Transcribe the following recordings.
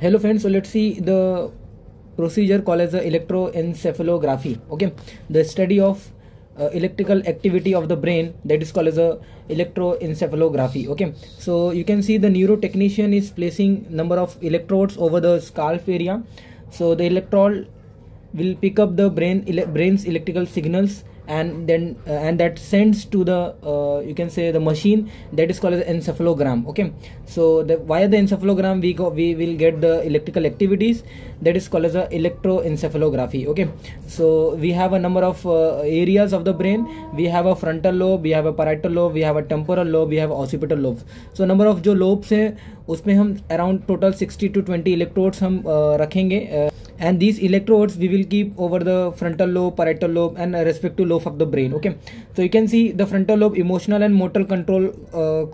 Hello friends, so let's see the procedure called as the electroencephalography. Okay, the study of electrical activity of the brain, that is called as a electroencephalography. Okay, so you can see the neurotechnician is placing number of electrodes over the scalp area. So the electrode will pick up the brain's electrical signals, and then and that sends to the you can say the machine, that is called as encephalogram. Okay, so via the encephalogram we will get the electrical activities, that is called as a electroencephalography. Okay, so we have a number of areas of the brain. We have a frontal lobe, we have a parietal lobe, we have a temporal lobe, we have occipital lobes. So number of जो lobes हैं उसमें हम around total 60 to 20 electrodes हम रखेंगे, and these electrodes we will keep over the frontal lobe, parietal lobe and respective lobe of the brain. Okay, so you can see the frontal lobe emotional and motor control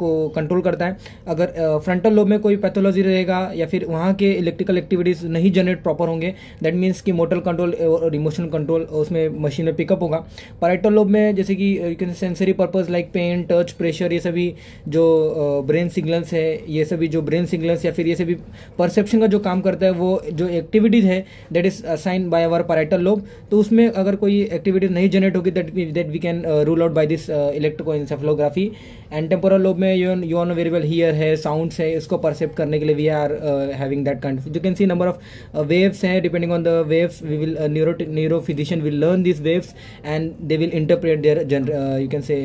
को control करता है. अगर frontal lobe में कोई pathology रहेगा या फिर वहाँ के इलेक्ट्रिकल एक्टिविटीज नहीं जनरेट प्रॉपर होंगे, दैट मीन्स कि मोटर कंट्रोल और इमोशनल कंट्रोल उसमें मशीन में पिकअप होगा. पैराइटल लोब में जैसे कि you can sensory purpose like pain, touch, pressure, ये सभी जो ब्रेन सिग्नल्स है, ये सभी जो ब्रेन सिग्नल्स या फिर ये सभी परसेप्शन का जो काम करता है, वो जो एक्टिविटीज है that is assign by our parietal lobe. तो उसमें अगर कोई एक्टिविटीज नहीं जनरेट होगी that we can rule out by this electroencephalography. And temporal lobe में you know very well hear है, साउंड्स है, इसको परसेप्ट करने के लिए we are having that kind. You can see number of waves हैं. Depending on the waves we will neuro physician will learn this waves and they will interpret there you can say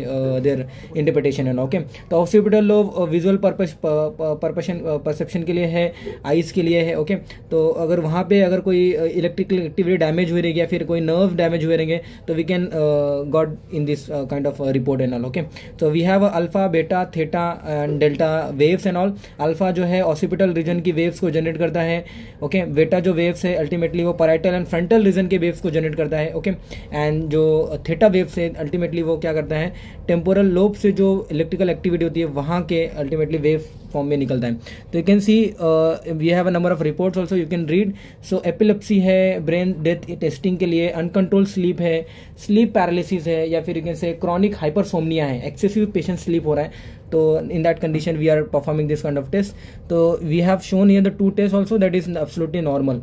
their interpretation and. Okay, तो occipital lobe visual perception के लिए है, eyes के लिए है. Okay, तो अगर वहाँ पे अगर कोई इलेक्ट्रिकल एक्टिविटी डैमेज हुई रहेगी या फिर कोई नर्व डैमेज हुए रहेंगे तो we can got in this kind of report and all. Okay, तो we have alpha, beta, theta and delta waves and all. Alpha जो है ऑक्सीपिटल रीजन की वेव्स को जनरेट करता है. ओके, बेटा जो वेव्स है अल्टीमेटली वो पैराइटल एंड फ्रंटल रीजन के वेव्स को जनरेट करता है. ओके, एंड जो थीटा वेव्स है अल्टीमेटली वो क्या करता है, टेम्पोरल लोब से जो इलेक्ट्रिकल एक्टिविटी होती है वहाँ के अल्टीमेटली वेव फॉर्म में निकलता है. तो you can see we have a number of reports also you can read. So epilepsy है ब्रेन डेथ टेस्टिंग के लिए, अनकंट्रोल स्लीप है, स्लीप पैरालिसिस है, या फिर you can say chronic hypersomnia है, एक्सेसिव पेशेंट स्लीप हो रहा है. तो in that condition we are performing this kind of test. So we have shown here the two tests also, that is absolutely normal.